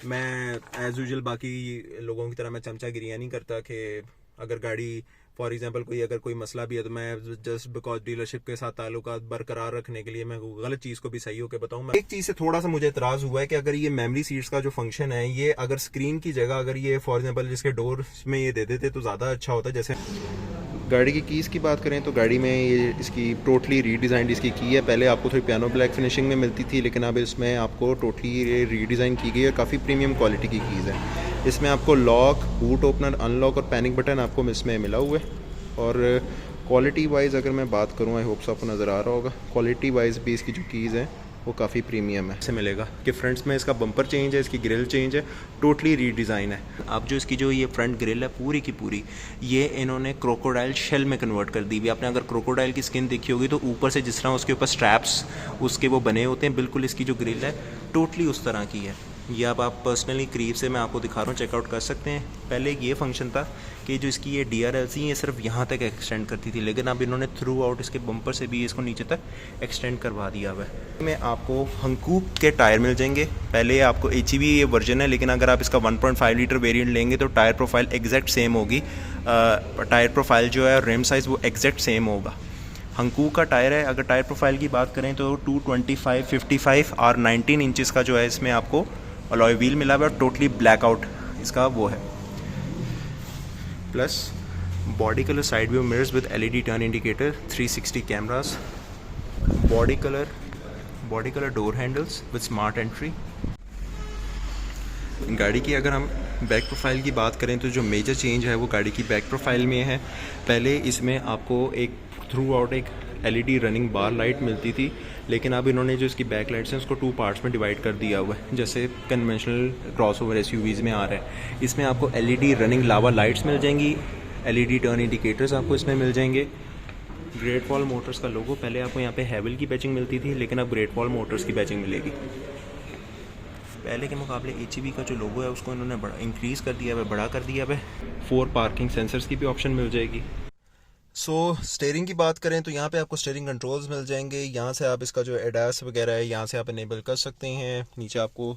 मैं as usual बाकी लोगों की तरह मैं चमचागिरियाँ नहीं करता कि अगर गाड़ी फॉर एग्जांपल कोई अगर कोई मसला भी है तो मैं जस्ट बिकॉज डीलरशिप के साथ ताल्लुकात बरकरार रखने के लिए मैं गलत चीज़ को भी सही होकर बताऊँ। मैं एक चीज़ से थोड़ा सा मुझे इतराज़ हुआ है कि अगर ये मेमोरी सीट्स का जो फंक्शन है ये अगर स्क्रीन की जगह अगर ये फॉर एग्जांपल जिसके डोर में ये दे देते तो ज़्यादा अच्छा होता। जैसे गाड़ी की कीज़ की बात करें तो गाड़ी में ये इसकी टोटली रीडिज़ाइन इसकी की है। पहले आपको थोड़ी पियानो ब्लैक फिनिशिंग में मिलती थी, लेकिन अब इसमें आपको टोटली रीडिज़ाइन की गई है। काफ़ी प्रीमियम क्वालिटी की कीज़ है। इसमें आपको लॉक, बूट ओपनर, अनलॉक और पैनिक बटन आपको इसमें मिला हुआ है। और क्वालिटी वाइज अगर मैं बात करूँ, आई होप्स आपको नज़र आ रहा होगा, क्वालिटी वाइज भी इसकी जो कीज़ हैं वो काफ़ी प्रीमियम है। से मिलेगा कि फ्रंट्स में इसका बम्पर चेंज है, इसकी ग्रिल चेंज है, टोटली रीडिज़ाइन है। अब जो इसकी जो ये फ्रंट ग्रिल है पूरी की पूरी ये इन्होंने क्रोकोडाइल शेल में कन्वर्ट कर दी हुई। आपने अगर क्रोकोडाइल की स्किन देखी होगी तो ऊपर से जिस तरह उसके ऊपर स्ट्रैप्स उसके वो बने होते हैं, बिल्कुल इसकी जो ग्रिल है टोटली उस तरह की है। ये अब आप पर्सनली करीब से मैं आपको दिखा रहा हूँ, चेकआउट कर सकते हैं। पहले ये फंक्शन था कि जो इसकी ये DRLC ये सिर्फ यहाँ तक एक्सटेंड करती थी, लेकिन अब इन्होंने थ्रू आउट इसके बम्पर से भी इसको नीचे तक एक्सटेंड करवा दिया हुआ है। में आपको हंकूक के टायर मिल जाएंगे। पहले आपको HEV ये वर्जन है, लेकिन अगर आप इसका 1.5 लीटर वेरिएंट लेंगे तो टायर प्रोफाइल एग्जैक्ट सेम होगी। टायर प्रोफाइल जो है रिम साइज़ वो एग्जैक्ट सेम होगा। हंकूक का टायर है। अगर टायर प्रोफाइल की बात करें तो 225, 55 और 19 इंचज़ का जो है इसमें आपको अलॉय व्हील मिला हुआ है। टोटली ब्लैकआउट इसका वो है। Plus body colour side view mirrors with LED turn indicator, 360 cameras, body colour door handles with smart entry. गाड़ी की अगर हम बैक प्रोफाइल की बात करें तो जो मेजर चेंज है वो गाड़ी की बैक प्रोफाइल में है। पहले इसमें आपको एक थ्रू आउट एक LED रनिंग बार लाइट मिलती थी, लेकिन अब इन्होंने जो इसकी बैक लाइट्स हैं उसको 2 पार्ट्स में डिवाइड कर दिया हुआ है, जैसे कन्वेंशनल क्रॉसओवर SUVs में आ रहा है। इसमें आपको LED रनिंग लावा लाइट्स मिल जाएंगी, LED टर्न इंडिकेटर्स आपको इसमें मिल जाएंगे। ग्रेट वॉल मोटर्स का लोगो, पहले आपको यहाँ पे हैवेल की बैचिंग मिलती थी, लेकिन अब ग्रेट वॉल मोटर्स की बैचिंग मिलेगी। पहले के मुकाबले HEV का जो लोगो है उसको इन्होंने बड़ा इंक्रीज़ कर दिया है, बड़ा कर दिया है। 4 पार्किंग सेंसर्स की भी ऑप्शन मिल जाएगी। स्टीयरिंग की बात करें तो यहाँ पे आपको स्टीयरिंग कंट्रोल्स मिल जाएंगे। यहाँ से आप इसका जो ADAS वगैरह है यहाँ से आप इनेबल कर सकते हैं। नीचे आपको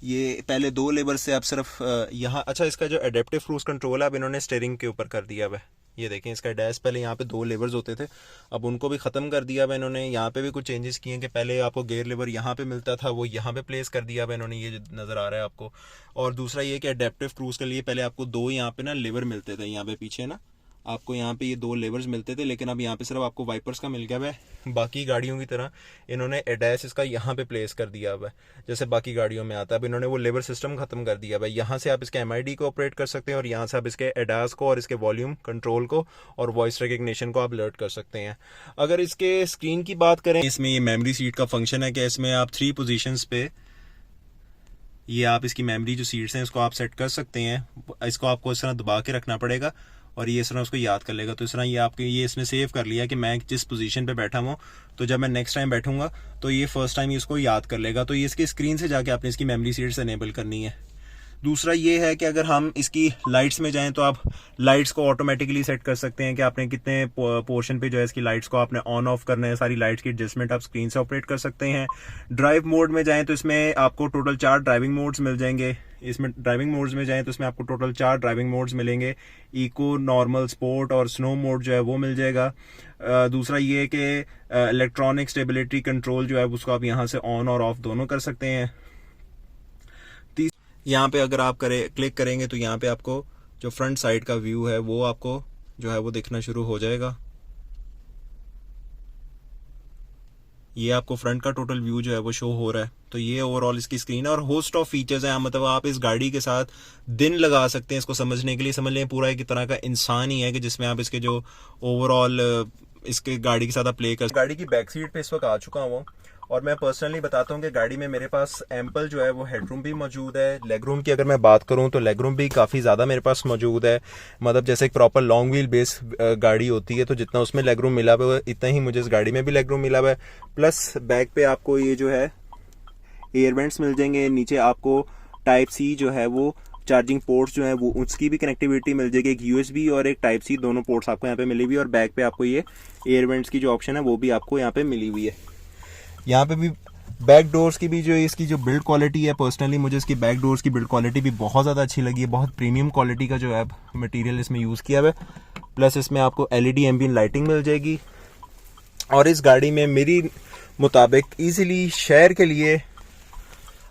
ये पहले 2 लेवर से आप सिर्फ यहाँ, अच्छा इसका जो एडेप्टिव क्रूज कंट्रोल है अब इन्होंने स्टीयरिंग के ऊपर कर दिया हुआ है। ये देखें इसका ADAS पहले यहाँ पे 2 लेवर्स होते थे, अब उनको भी ख़त्म कर दिया हुआ इन्होंने। यहाँ पे भी कुछ चेंजेस किए हैं कि पहले आपको गियर लेवर यहाँ पे मिलता था, वो यहाँ पे प्लेस कर दिया हुआ इन्होंने, ये नज़र आ रहा है आपको। और दूसरा ये कि एडेप्टिव क्रूज के लिए पहले आपको 2 यहाँ पे ना लेवर मिलते थे, यहाँ पे पीछे ना आपको यहाँ पे ये 2 लेवर्स मिलते थे, लेकिन अब यहाँ पे सिर्फ आपको वाइपर्स का मिल गया है। बाकी गाड़ियों की तरह इन्होंने ADAS इसका यहाँ पे प्लेस कर दिया हुआ है, जैसे बाकी गाड़ियों में आता है। अब इन्होंने वो लेवर सिस्टम खत्म कर दिया हुआ है। यहाँ से आप इसके MID को ऑपरेट कर सकते हैं और यहाँ से आप इसके ADAS को और इसके वॉल्यूम कंट्रोल को और वॉइस रिकग्निशन को आप अलर्ट कर सकते हैं। अगर इसके स्क्रीन की बात करें, इसमें ये मेमोरी सीट का फंक्शन है कि इसमें आप 3 पोजिशंस पे ये आप इसकी मेमोरी जो सीट्स हैं इसको आप सेट कर सकते हैं। इसको आपको इस तरह दबा के रखना पड़ेगा और ये इस तरह उसको याद कर लेगा। तो इस तरह ये आपके ये इसने सेव कर लिया कि मैं जिस पोजीशन पे बैठा हूँ, तो जब मैं नेक्स्ट टाइम बैठूंगा तो ये फर्स्ट टाइम इसको याद कर लेगा। तो ये इसकी स्क्रीन से जाके आपने इसकी मेमोरी सीट्स इनेबल करनी है। दूसरा ये है कि अगर हम इसकी लाइट्स में जाएं तो आप लाइट्स को ऑटोमेटिकली सेट कर सकते हैं कि आपने कितने पोर्शन पे जो है इसकी लाइट्स को आपने ऑन ऑफ करना है। सारी लाइट्स की एडजस्टमेंट आप स्क्रीन से ऑपरेट कर सकते हैं। ड्राइव मोड में जाएं तो इसमें आपको टोटल 4 ड्राइविंग मोड्स मिल जाएंगे। इसमें ड्राइविंग मोड्स में जाएं तो इसमें आपको टोटल 4 ड्राइविंग मोड्स मिलेंगे। इको, नॉर्मल, स्पोर्ट और स्नो मोड जो है वो मिल जाएगा। दूसरा ये कि इलेक्ट्रॉनिक स्टेबिलिटी कंट्रोल जो है उसको आप यहाँ से ऑन और ऑफ दोनों कर सकते हैं। यहाँ पे अगर आप क्लिक करेंगे तो यहाँ पे आपको जो फ्रंट साइड का व्यू है वो आपको जो है वो दिखना शुरू हो जाएगा। ये आपको फ्रंट का टोटल व्यू जो है वो शो हो रहा है। तो ये ओवरऑल इसकी स्क्रीन है और होस्ट ऑफ फीचर्स हैं। मतलब आप इस गाड़ी के साथ दिन लगा सकते हैं इसको समझने के लिए। समझ लें पूरा एक तरह का इंसान ही है कि जिसमें आप इसके जो ओवरऑल इसके गाड़ी के साथ आप प्ले कर। गाड़ी की बैक सीट पे इस वक्त आ चुका हूँ और मैं पर्सनली बताता हूँ कि गाड़ी में मेरे पास एम्पल जो है वो हेडरूम भी मौजूद है। लेग रूम की अगर मैं बात करूँ तो लेग रूम भी काफ़ी ज़्यादा मेरे पास मौजूद है। मतलब जैसे एक प्रॉपर लॉन्ग व्हील बेस गाड़ी होती है तो जितना उसमें लेग रूम मिला हुआ है इतना ही मुझे इस गाड़ी में भी लेग रूम मिला हुआ है। प्लस बैक पे आपको ये जो है एयर वेंट्स मिल जाएंगे। नीचे आपको Type-C जो है वो चार्जिंग पोर्ट्स जो है वो उसकी भी कनेक्टिविटी मिल जाएगी। एक USB और एक Type-C दोनों पोर्ट्स आपको यहाँ पे मिली हुई है। और बैक पे आपको ये एयर वेंट्स की जो ऑप्शन है वो भी आपको यहाँ पे मिली हुई है। यहाँ पे भी बैक डोर्स की भी जो इसकी जो बिल्ड क्वालिटी है, पर्सनली मुझे इसकी बैक डोर्स की बिल्ड क्वालिटी भी बहुत ज़्यादा अच्छी लगी है। बहुत प्रीमियम क्वालिटी का जो है मटेरियल इसमें यूज़ किया हुआ है। प्लस इसमें आपको LED एम्बिएंट लाइटिंग मिल जाएगी। और इस गाड़ी में मेरी मुताबिक ईजिली शहर के लिए,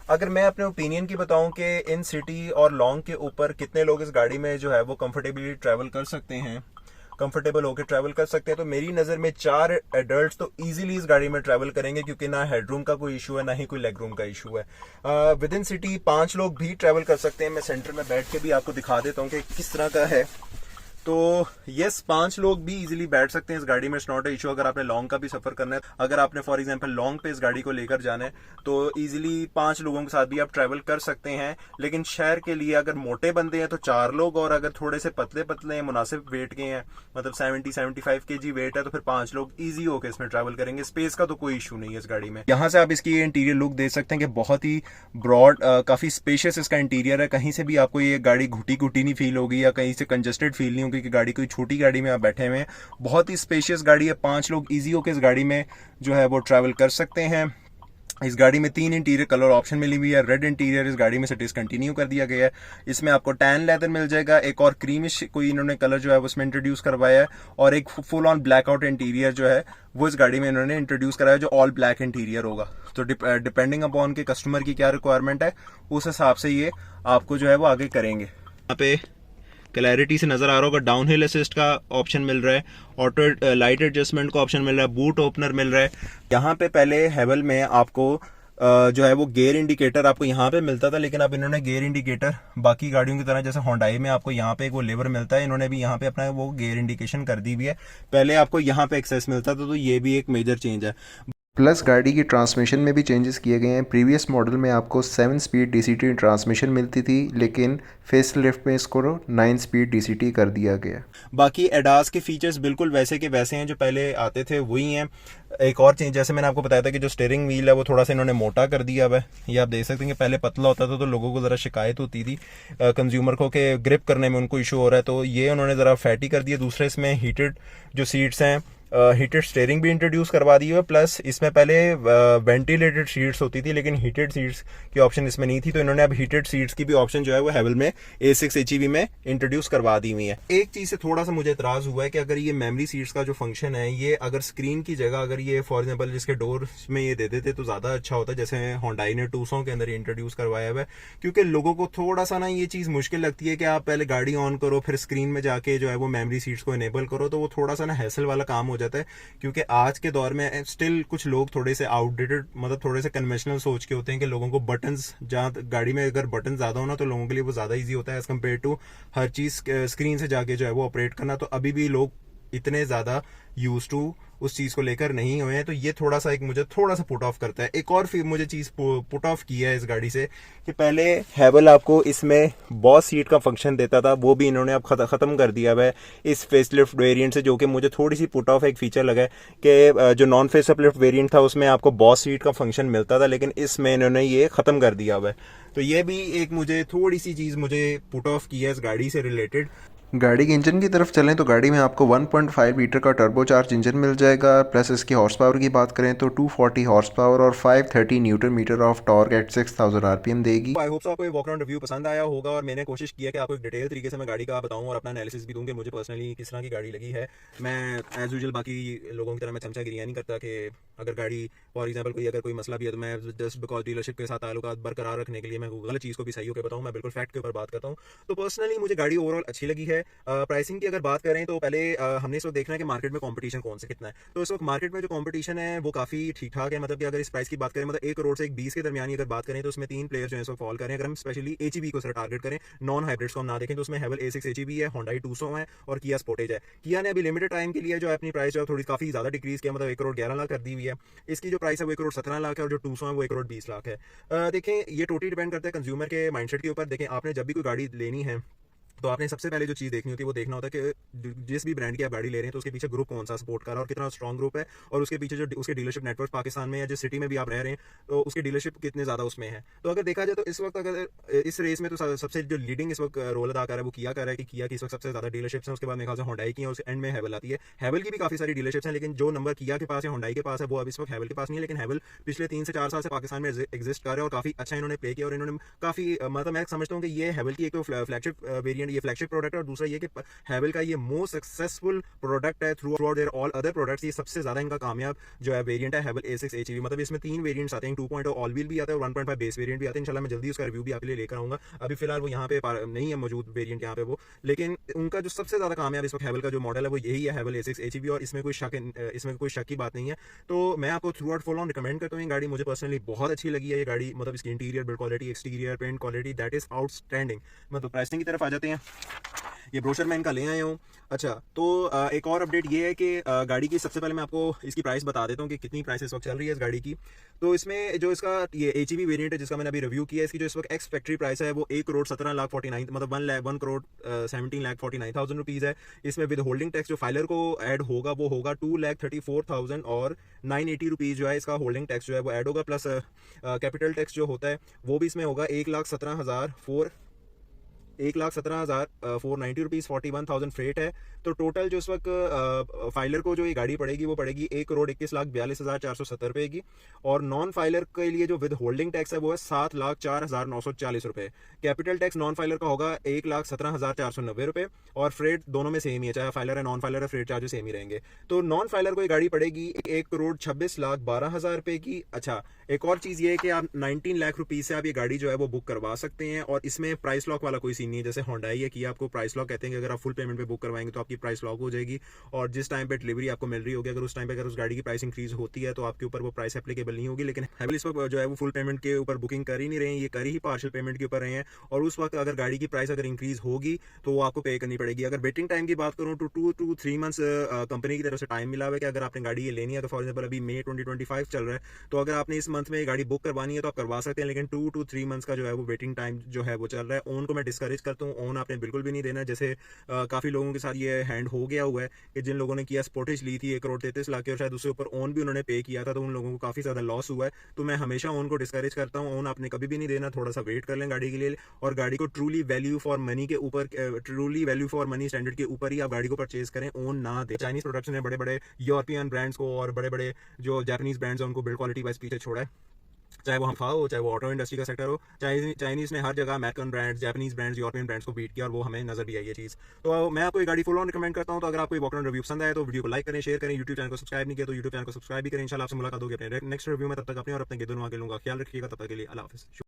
अगर मैं अपने ओपिनियन की बताऊं कि इन सिटी और लॉन्ग के ऊपर कितने लोग इस गाड़ी में जो है वो कंफर्टेबली ट्रैवल कर सकते हैं, कंफर्टेबल होकर ट्रैवल कर सकते हैं, तो मेरी नज़र में 4 एडल्ट्स तो इजीली इस गाड़ी में ट्रैवल करेंगे, क्योंकि ना हेडरूम का कोई इशू है, ना ही कोई लेग रूम का इशू है। विद इन सिटी 5 लोग भी ट्रैवल कर सकते हैं। मैं सेंटर में बैठ के भी आपको दिखा देता हूँ कि किस तरह का है। तो यस, 5 लोग भी इजीली बैठ सकते हैं इस गाड़ी में, इट्स नॉट इशू। अगर आपने लॉन्ग का भी सफर करना है, अगर आपने फॉर एग्जांपल लॉन्ग पे इस गाड़ी को लेकर जाना है, तो इजीली 5 लोगों के साथ भी आप ट्रैवल कर सकते हैं। लेकिन शहर के लिए अगर मोटे बंदे हैं तो 4 लोग, और अगर थोड़े से पतले पतले हैं, मुनासिब वेट के हैं, मतलब 70-75 kg वेट है, तो फिर 5 लोग ईजी होकर इसमें ट्रैवल करेंगे। स्पेस का तो कोई इशू नहीं है इस गाड़ी में। यहाँ से आप इसकी इंटीरियर लुक देख सकते हैं कि बहुत ही ब्रॉड, काफी स्पेशियस इसका इंटीरियर है। कहीं से भी आपको ये गाड़ी घुटी घुटी नहीं फील होगी, या कहीं से कंजस्टेड फील नहीं होगी कि गाड़ी कोई छोटी गाड़ी में आप बैठे हुए हैं। बहुत ही स्पेशियस गाड़ी है, 5 लोग इजी होकर इस गाड़ी में जो है वो ट्रैवल कर सकते हैं। इस गाड़ी में 3 इंटीरियर कलर ऑप्शन मिली हुई है। रेड इंटीरियर इस गाड़ी में से डिसकंटिन्यू कर दिया गया है। इसमें आपको टैन लेदर मिल जाएगा, एक और क्रीमिश कोई इन्होंने कलर जो है उसमें इंट्रोड्यूस करवाया है, और एक फुल ऑन ब्लैकआउट इंटीरियर जो है वो इस गाड़ी में इन्होंने इंट्रोड्यूस कराया, जो ऑल ब्लैक इंटीरियर होगा। तो डिपेंडिंग अपॉन के कस्टमर की क्या रिक्वायरमेंट है, उस हिसाब से ये आपको जो है वो आगे करेंगे। यहाँ पे क्लैरिटी से नजर आ रहा होगा, डाउन हिल असिस्ट का ऑप्शन मिल रहा है, ऑटो लाइट एडजस्टमेंट का ऑप्शन मिल रहा है, बूट ओपनर मिल रहा है। यहाँ पे पहले हेवल में आपको जो है वो गियर इंडिकेटर आपको यहाँ पे मिलता था, लेकिन अब इन्होंने गियर इंडिकेटर बाकी गाड़ियों की तरह, जैसे होंडाई में आपको यहाँ पे एक वो लेवर मिलता है, इन्होंने भी यहाँ पे अपना वो गियर इंडिकेशन कर दी हुई है। पहले आपको यहाँ पे एक्सेस मिलता था, तो ये भी एक मेजर चेंज है। प्लस गाड़ी की ट्रांसमिशन में भी चेंजेस किए गए हैं। प्रीवियस मॉडल में आपको 7 स्पीड DCT ट्रांसमिशन मिलती थी, लेकिन फेस लिफ्ट में इसको 9 स्पीड DCT कर दिया गया। बाकी एडास के फीचर्स बिल्कुल वैसे के वैसे हैं जो पहले आते थे, वही हैं। एक और चेंज, जैसे मैंने आपको बताया था कि जो स्टीयरिंग व्हील है वो थोड़ा सा इन्होंने मोटा कर दिया हुआ है। ये आप देख सकते हैं कि पहले पतला होता था तो लोगों को ज़रा शिकायत होती थी कंज्यूमर को कि ग्रिप करने में उनको इशू हो रहा है, तो ये उन्होंने ज़रा फैटी कर दिया। दूसरे इसमें हीटेड जो सीट्स हैं, हीटेड स्टीयरिंग भी इंट्रोड्यूस करवा दी है। प्लस इसमें पहले वेंटिलेटेड सीट्स होती थी, लेकिन हीटेड सीट्स की ऑप्शन इसमें नहीं थी, तो इन्होंने अब हीटेड सीट्स की भी ऑप्शन जो है वो हेवल में A6 HEV में इंट्रोड्यूस करवा दी हुई है। एक चीज़ से थोड़ा सा मुझे एतराज़ हुआ है कि अगर ये मेमोरी सीट्स का जो फंक्शन है, ये अगर स्क्रीन की जगह अगर ये फॉर एग्जाम्पल जिसके डोर में ये दे देते तो ज़्यादा अच्छा होता, जैसे होंडाई ने टूसों के अंदर इंट्रोड्यूस करवाया हुआ है। क्योंकि लोगों को थोड़ा सा ना ये चीज़ मुश्किल लगती है कि आप पहले गाड़ी ऑन करो, फिर स्क्रीन में जाके जो है वो मेमोरी सीट्स को इनेबल करो, तो वो थोड़ा सा ना हैसल वाला काम हो जाता है। क्योंकि आज के दौर में स्टिल कुछ लोग थोड़े से आउटडेटेड, मतलब थोड़े से कन्वेंशनल सोच के होते हैं कि लोगों को बटन्स, जहाँ गाड़ी में अगर बटन ज़्यादा होना तो लोगों के लिए वो ज़्यादा ईजी होता है एज़ कम्पेयर टू हर चीज़ स्क्रीन से जाके जो है वो ऑपरेट करना। तो अभी भी लोग इतने ज़्यादा यूज टू उस चीज़ को लेकर नहीं हुए हैं, तो ये थोड़ा सा एक मुझे थोड़ा सा पुट ऑफ करता है। एक और फिर मुझे चीज़ पुट ऑफ की है इस गाड़ी से कि पहले हैवल आपको इसमें बॉस सीट का फंक्शन देता था, वो भी इन्होंने अब ख़त्म कर दिया है इस फेसलिफ्ट वेरिएंट से, जो कि मुझे थोड़ी सी पुट ऑफ एक फीचर लगा है कि जो नॉन फेसलिफ्ट वेरिएंट था उसमें आपको बॉस सीट का फंक्शन मिलता था, लेकिन इसमें इन्होंने ये ख़त्म कर दिया हुआ है। तो ये भी एक मुझे थोड़ी सी चीज़ मुझे पुट ऑफ की है इस गाड़ी से रिलेटेड। गाड़ी के इंजन की तरफ चलें तो गाड़ी में आपको 1.5 लीटर का टर्बोचार्ज इंजन मिल जाएगा। प्लस इसकी हॉर्स पावर की बात करें तो 240 हॉर्स पावर और 530 newton metre of torque at 6000 RPM देगी। आई होप सो आपको ये वॉक अराउंड रिव्यू पसंद आया होगा, और मैंने कोशिश किया कि आपको एक डिटेल तरीके से मैं गाड़ी का बताऊं और अपना एनालिसिस भी दूं कि मुझे पर्सनली किस तरह की गाड़ी लगी है। मैं एज यूजुअल बाकी लोगों की तरह मैं चमचागिरी नहीं करता कि अगर गाड़ी फॉर एग्जाम्पल अगर कोई मसला भी है तो मैं जस्ट बिकॉज डीलरशिप के साथ ताल्लुकात बरकरार रखने के लिए मैं गलत चीज़ को भी सही होकर बताऊँ, मैं बिल्कुल फैक्ट के ऊपर बात करता हूँ। तो पर्सनली मुझे गाड़ी ओवरऑल अच्छी लगी है। प्राइसिंग की अगर बात करें तो पहले हमने इस वक्त देखना है कि मार्केट में कंपटीशन कौन से कितना है। तो इस वक्त मार्केट में जो कंपटीशन है वो काफ़ी ठीक ठाक है, मतलब कि अगर इस प्राइस की बात करें, मतलब 1 करोड़ से 1.20 के दरमियान अगर बात करें तो उसमें 3 प्लेयर जो है इस वक्त फॉल करें। अगर हम स्पेशली HEV को सर टारगेट करें, नॉन हाइब्रिड्स को हम ना देखें, तो उसमें हेवल A6 HEV है, होंडाई टूसो है और किया स्पोर्टेज है। किया ने अभी लिमिटेड टाइम के लिए जो है अपनी प्राइस जो है थोड़ी काफ़ी ज़्यादा डिक्रीज किया, मतलब 1 करोड़ 11 लाख कर दी हुई है। इसकी जो प्राइस है वो 1 करोड़ 17 लाख है, और जो टूसो है वो 1 करोड़ 20 लाख है। देखें, ये टोटली डिपेंड करता है कंज्यूमर के माइंडसेट के ऊपर। देखें, आपने जब भी कोई गाड़ी लेनी है तो आपने सबसे पहले जो चीज़ देखनी होती है वो देखना होता है कि जिस भी ब्रांड की आप गाड़ी ले रहे हैं तो उसके पीछे ग्रुप कौन सा सपोर्ट कर रहा है और कितना स्ट्रॉन्ग ग्रुप है, और उसके पीछे जो उसके डीलरशिप नेटवर्क पाकिस्तान में या जिस सिटी में भी आप रह रहे हैं तो उसके डीलरशिप कितने ज़्यादा उसमें है। तो अगर देखा जाए तो इस वक्त अगर इस रेस में तो सबसे जो लीडिंग इस वक्त रोल अदा कर रहा है वो किया कर रहा है कि किया की इस वक्त सबसे ज़्यादा डीलरशिप्स हैं, उसके बाद मेरे ख्याल से होंडाई की है, उसके एंड में हैवल आती है। हैवल की भी काफ़ी सारी डीलरशिप्स हैं, लेकिन जो नंबर किया के पास है होंडाई के पास है वो अब इस वक्त हैवल के पास नहीं है। लेकिन हैवल पिछले 3 से 4 साल से पाकिस्तान में एग्जिस्ट कर रहा है और काफ़ी अच्छा इन्होंने प्ले किया और इन्होंने काफ़ी मतलब मैं समझता हूँ कि ये हैवल की एक तो फ्लैगशिप वेरिएंट, ये फ्लैगशिप प्रोडक्ट है, और दूसरा ये कि हैवल का ये मोस्ट सक्सेसफुल प्रोडक्ट है throughout their all other products. ये सबसे ज्यादा इनका कामयाब जो है वेरिएंट है हैवल A6 HEV। मतलब इसमें 3 वेरिएंट्स आते हैं, 2.0 ऑल व्हील भी आता है और 1.5 बेस वेरिएंट भी आता है। इंशाल्लाह मैं जल्दी उसका रिव्यू भी आपके लिए लेकर आऊंगा। अभी फिलहाल वो यहाँ पे नहीं है मौजूद वेरिएंट यहाँ पे वो, लेकिन उनका जो सबसे ज्यादा कामयाब इस वक्त हैवल का जो मॉडल है वो यही है हैवल A6 HEV, और इसमें कोई शक की बात नहीं है। तो मैं आपको through out full on recommend करता हूँ ये गाड़ी, मुझे पर्सनली बहुत अच्छी लगी है ये गाड़ी। मतलब इसकी interior build quality, exterior paint quality that is outstanding. मतलब प्राइसिंग की तरफ आ जाते हैं, ये ब्रोशर मैं इनका ले आया हूँ। अच्छा, तो एक और अपडेट ये है कि गाड़ी की सबसे पहले मैं आपको इसकी प्राइस बता देता हूँ कि कितनी प्राइस इस वक्त चल रही है इस गाड़ी की। तो इसमें जो इसका ये HEV वेरिएंट है जिसका मैंने अभी रिव्यू किया है, इसकी जो इस वक्त एक्स फैक्ट्री प्राइस है वो 1,17,49,000 मतलब 1,17,49,000 रुपीज़ है। इसमें विद होल्डिंग टैक्स जो फाइलर को ऐड होगा वो होगा 2,34,000 और 980 रुपीज़ जो है इसका होल्डिंग टैक्स जो है वो ऐड होगा, प्लस कैपिटल टैक्स जो होता है वो भी इसमें होगा 1,17,490 रुपीज़, 41,000 फ्रेट है। तो टोटल जो इस वक्त फाइलर को जो ये गाड़ी पड़ेगी वो पड़ेगी 1,21,42,470 रुपए की, और नॉन फाइलर के लिए जो विद होल्डिंग टैक्स है वो है 7,04,940 रुपए। कैपिटल टैक्स नॉन फाइलर का होगा 1,17,490 रुपए, और फ्रेट दोनों में सेम ही है, चाहे फाइलर है नॉन फाइलर है, फ्रेट चार्जेस सेम ही रहेंगे। तो नॉन फाइलर को ये गाड़ी पड़ेगी 1,26,12,000 रुपए की। अच्छा, एक और चीज़ ये है कि आप 19 लाख रुपीज़ से आप ये गाड़ी जो है वो बुक करवा सकते हैं, और इसमें प्राइस लॉक वाला कोई सीन नहीं है। जैसे होंडाई है कि आपको प्राइस लॉक कहते हैं कि अगर आप फुल पेमेंट पे बुक करवाएंगे तो आपकी प्राइस लॉक हो जाएगी, और जिस टाइम पे डिलीवरी आपको मिल रही होगी अगर उस टाइम पे अगर उस गाड़ी की प्राइस इंक्रीज होती है तो आपके ऊपर वो प्राइस एप्लीकेबल नहीं होगी। लेकिन हैवल इस वक्त जो है वो फुल पेमेंट के ऊपर बुकिंग कर ही नहीं रहे हैं, ये कर ही पार्शियल पेमेंट के ऊपर रहे हैं, और उस वक्त अगर गाड़ी की प्राइस अगर इंक्रीज होगी तो वो आपको पे करनी पड़ेगी। अगर वेटिंग टाइम की बात करूँ तो 2 to 3 मंथ्स कंपनी की तरफ से टाइम मिला हुआ है कि अगर आपने गाड़ी ये लेनी है तो फॉर एग्जाम्पल अभी मई 2025 चल रहा है, तो अगर आपने इस मंथ में गाड़ी बुक करवानी है तो आप करवा सकते हैं, लेकिन 2 to 3 मंथ्स का जो है वो वेटिंग टाइम जो है वो चल रहा है। ओन को मैं डिस्करेज करता हूँ, ओन आपने बिल्कुल भी नहीं देना। जैसे काफ़ी लोगों के साथ ये हैंड हो गया हुआ है कि जिन लोगों ने किया स्पोर्टेज ली थी 1,33,00,000 की और शायद उसके ऊपर ओन भी उन्होंने पे किया था, तो उन लोगों को काफ़ी ज़्यादा लॉस हुआ है। तो मैं हमेशा ओन को डिस्करेज करता हूँ, ओन आपने कभी भी नहीं देना, थोड़ा सा वेट कर लें गाड़ी के लिए, और गाड़ी को ट्रूली वैल्यू फॉर मनी के ऊपर, truly value for money standard के ऊपर ही आप गाड़ी को परचेज करें, ओन ना दे। चाइनीज प्रोडक्ट्स ने बड़े बड़े यूरोपियन ब्रांड्स को और बड़े बड़े जो जापानीज ब्रांड्स हैं उनको बिल्ड क्वालिटी वाइज पीछे छोड़ा है, चाहे वो हम्फा हो, चाहे वो ऑटो इंडस्ट्री का सेक्टर हो। चाइनीज ने हर जगह American brands, Japanese brands, European brands को बीट किया, और वो हमें नजर भी आई ये चीज़। तो मैं आपको ये गाड़ी फुल ऑन रिकमेंड करता हूँ। तो अगर आपको ये वॉकराउंड रिव्यू पसंद आए तो वीडियो को लाइक करें, शेयर करें, यूट्यूब चैनल को सब्सक्राइब नहीं किया तो यूट्यूब चैनल को सब्सक्राइब भी करें। इंशाल्लाह आपसे मुलाकात होगी अपने नेक्स्ट रिव्यू में, तब तक अपने और अपने गिरदों आगे लूंगा ख्याल रखिएगा। तब तक के लिए अल्लाह हाफिज़।